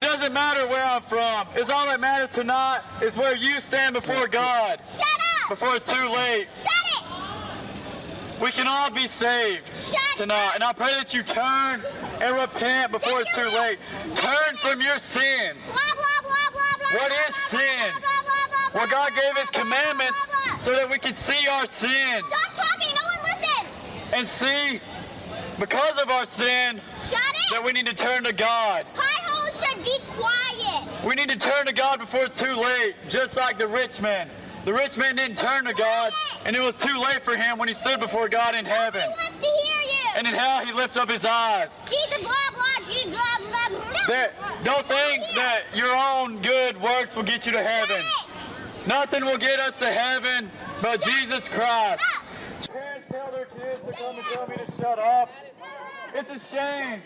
It doesn't matter where I'm from. It's all that matters tonight is where you stand before God. Shut up! Before it's too late. Shut it! We can all be saved tonight. And I pray that you turn and repent before it's too late. Turn from your sin. Blah, blah, blah, blah, blah. What is sin? Blah, blah, blah, blah, Well, God gave his blah, blah, commandments blah, blah. so that we could see our sin. Stop talking, no one listens! And see, because of our sin, Shut it! that we need to turn to God. Pie holes should be quiet! We need to turn to God before it's too late, just like the rich man. The rich man didn't turn to God, and it was too late for him when he stood before God in heaven. Nobody wants to hear you! And in hell, he lifted up his eyes. Jesus, blah, blah, Jesus, blah, blah, blah. Don't think that your own good works will get you to heaven. Nothing will get us to heaven but Jesus Christ. Parents tell their kids to come and tell me to shut up. It's a shame.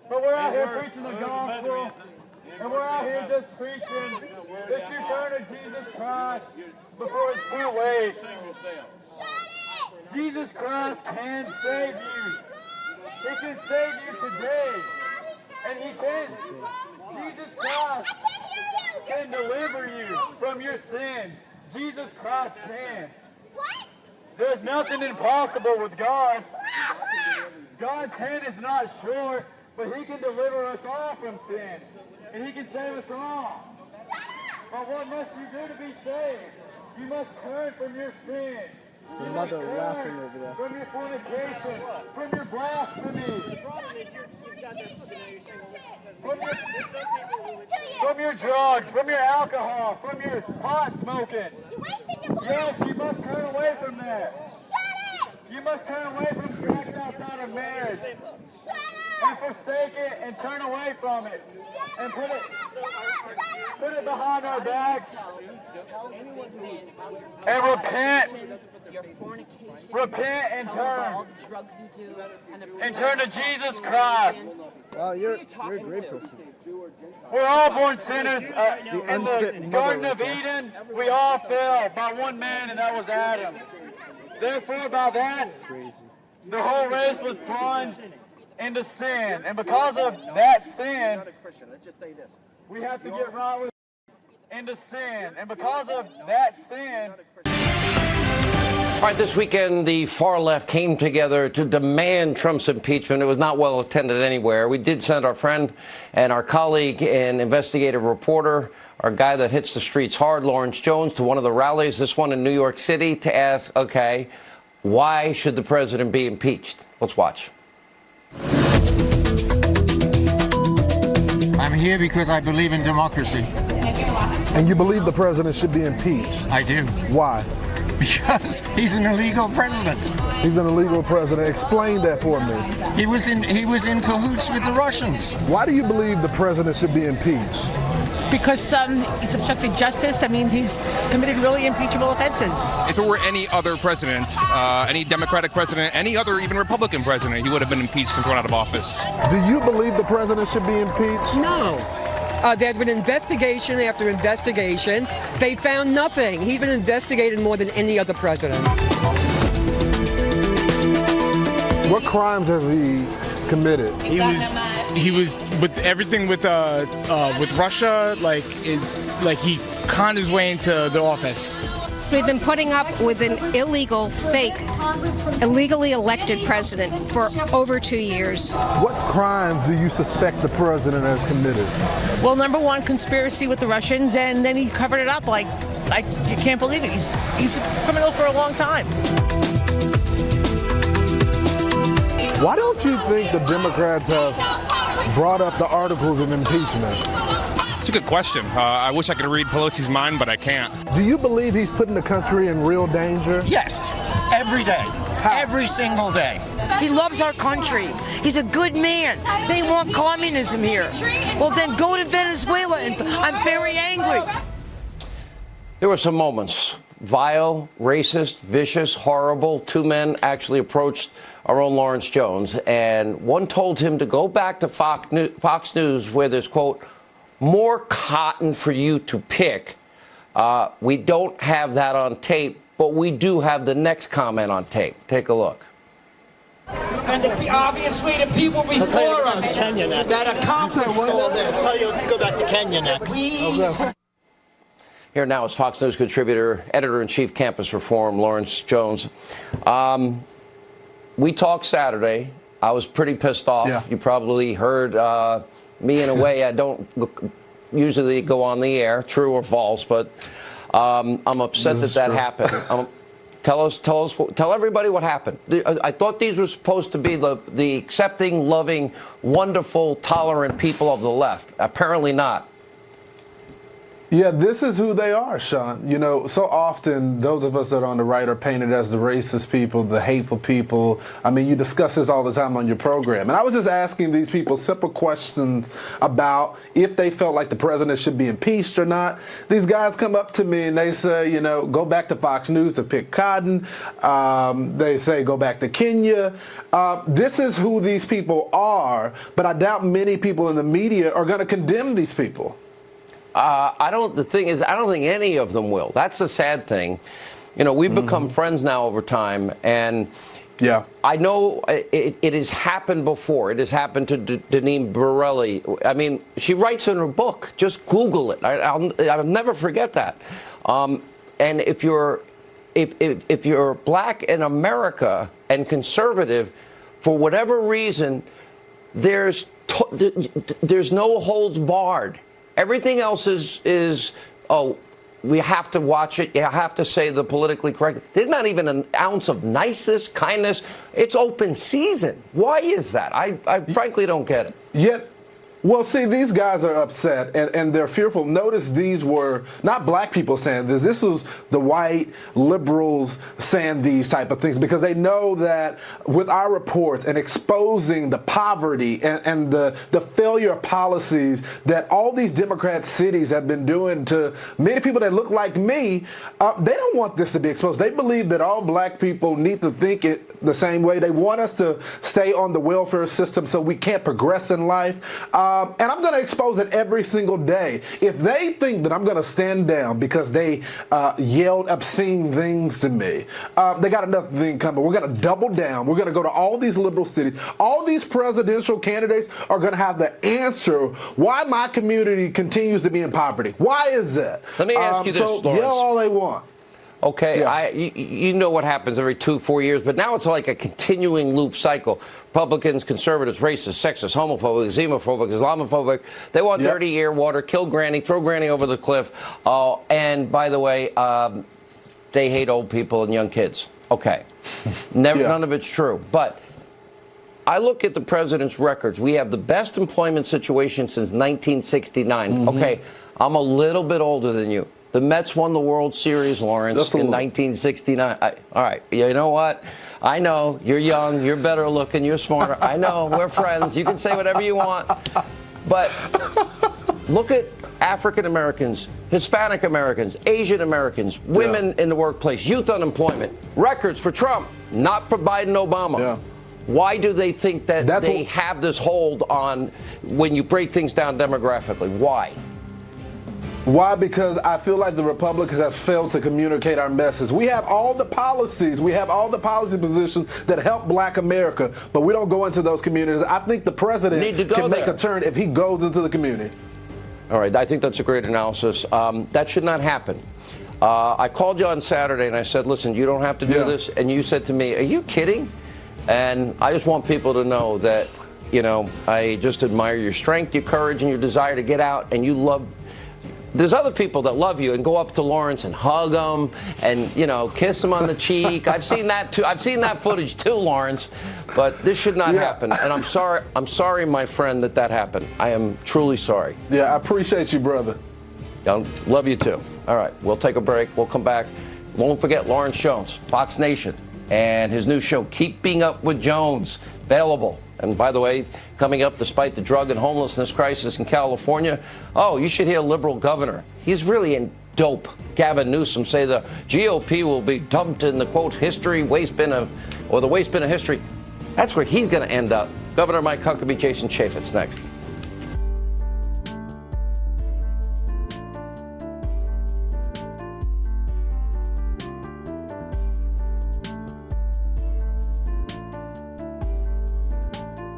But we're out here preaching the gospel. And we're out here just preaching that you turn to Jesus Christ before it's too late. Jesus Christ can save you. He can save you today. And he can. Jesus Christ can deliver you from your sins. Jesus Christ can. What? There's nothing impossible with God. God's hand is not short, but he can deliver us all from sin. And he can save us all. But what must you do to be saved? You must turn from your sin. Your mother laughing over there. From your fornication, from your blasphemy, from your drugs, from your alcohol, from your pot smoking. Yes, you must turn away from that. You must turn away from sex outside of marriage. And forsake it and turn away from it. And put it behind our backs. And repent. Repent and turn. And turn to Jesus Christ. Wow, you're a great person. We're all born sinners. In the Garden of Eden, we all fell by one man, and that was Adam. Therefore, by that, the whole race was plunged into sin. And because of that sin, we have to get right with into sin. And because of that sin... All right, this weekend, the far left came together to demand Trump's impeachment. It was not well attended anywhere. We did send our friend and our colleague and investigative reporter, our guy that hits the streets hard, Lawrence Jones, to one of the rallies, this one in New York City, to ask, okay, why should the president be impeached? Let's watch. I'm here because I believe in democracy. And you believe the president should be impeached? I do. Why? Because he's an illegal president. He's an illegal president. Explain that for me. He was in cahoots with the Russians. Why do you believe the president should be impeached? Because he's obstructed justice. I mean, he's committed really impeachable offenses. If it were any other president, any Democratic president, any other even Republican president, he would have been impeached and thrown out of office. Do you believe the president should be impeached? No. There's been investigation after investigation. They found nothing. He's been investigated more than any other president. What crimes has he committed? He was with everything with Russia. Like he conned his way into the office. We've been putting up with an illegal, fake, illegally elected president for over 2 years. What crimes do you suspect the president has committed? Well, number one, conspiracy with the Russians, and then he covered it up like you can't believe it. He's a criminal for a long time. Why don't you think the Democrats have brought up the articles of impeachment? It's a good question. I wish I could read Pelosi's mind, but I can't. Do you believe he's putting the country in real danger? Yes, every day. How? Every single day. He loves our country. He's a good man. They want communism here. Well, then go to Venezuela, and I'm very angry. There were some moments. Vile, racist, vicious, horrible. Two men actually approached our own Lawrence Jones, and one told him to go back to Fox News, where there's, quote, more cotton for you to pick. We don't have that on tape, but we do have the next comment on tape. Take a look. And obviously the people before us that accomplished all this. I'll tell you to go back to Kenya next. Here now is Fox News contributor, editor-in-chief, Campus Reform, Lawrence Jones. We talked Saturday. I was pretty pissed off. Yeah. You probably heard me in a way I don't usually go on the air, true or false, but I'm upset that happened. Tell everybody what happened. I thought these were supposed to be the accepting, loving, wonderful, tolerant people of the left. Apparently not. Yeah, this is who they are, Sean. You know, so often those of us that are on the right are painted as the racist people, the hateful people. I mean, you discuss this all the time on your program. And I was just asking these people simple questions about if they felt like the president should be impeached or not. These guys come up to me and they say, you know, go back to Fox News to pick cotton. They say go back to Kenya. This is who these people are, but I doubt many people in the media are going to condemn these people. The thing is, I don't think any of them will. That's the sad thing. You know, we've become friends now over time, and yeah, I know it has happened before. It has happened to Deneen Borelli. I mean, she writes in her book. Just Google it. I'll never forget that. And if you're black in America and conservative, for whatever reason, there's no holds barred. Everything else is we have to watch it. You have to say the politically correct. There's not even an ounce of niceness, kindness. It's open season. Why is that? I frankly don't get it. Yet, well, see, these guys are upset and they're fearful. Notice these were not black people saying this. This was the white liberals saying these type of things because they know that with our reports and exposing the poverty and the failure of policies that all these Democrat cities have been doing to many people that look like me, they don't want this to be exposed. They believe that all black people need to think it the same way. They want us to stay on the welfare system so we can't progress in life. And I'm going to expose it every single day. If they think that I'm going to stand down because they yelled obscene things to me, they got another thing coming. We're going to double down. We're going to go to all these liberal cities. All these presidential candidates are going to have the answer why my community continues to be in poverty. Why is that? Let me ask you this, Lawrence. Yell all they want. Okay, yeah. You know what happens every 2-4 years, but now it's like a continuing loop cycle. Republicans, conservatives, racist, sexist, homophobic, xenophobic, Islamophobic. They want dirty air, water, kill Granny, throw Granny over the cliff. And by the way, they hate old people and young kids. Okay, none of it's true. But I look at the president's records. We have the best employment situation since 1969. Okay, I'm a little bit older than you. The Mets won the World Series, Lawrence, in 1969. All right, you know what? I know you're young, you're better looking, you're smarter. I know, we're friends. You can say whatever you want. But look at African Americans, Hispanic Americans, Asian Americans, women in the workplace, youth unemployment, records for Trump, not for Biden, Obama. Yeah. Why do they think that they have this hold on when you break things down demographically? Why? Why? Because I feel like the Republicans have failed to communicate our message. We have all the policies. We have all the policy positions that help black America, but we don't go into those communities. I think the president can make a turn if he goes into the community. All right. I think that's a great analysis. That should not happen. I called you on Saturday and I said, listen, you don't have to do this. And you said to me, are you kidding? And I just want people to know that, you know, I just admire your strength, your courage, and your desire to get out, and you love. There's other people that love you and go up to Lawrence and hug him and, you know, kiss him on the cheek. I've seen that too. I've seen that footage too, Lawrence. But this should not happen. And I'm sorry, my friend, that happened. I am truly sorry. Yeah, I appreciate you, brother. I love you too. All right, we'll take a break. We'll come back. Don't forget Lawrence Jones, Fox Nation, and his new show, Keeping Up with Jones, available. And by the way, coming up, despite the drug and homelessness crisis in California, you should hear liberal governor. He's really in dope. Gavin Newsom say the GOP will be dumped in the, quote, history waste bin of history. That's where he's going to end up. Governor Mike Huckabee, Jason Chaffetz next.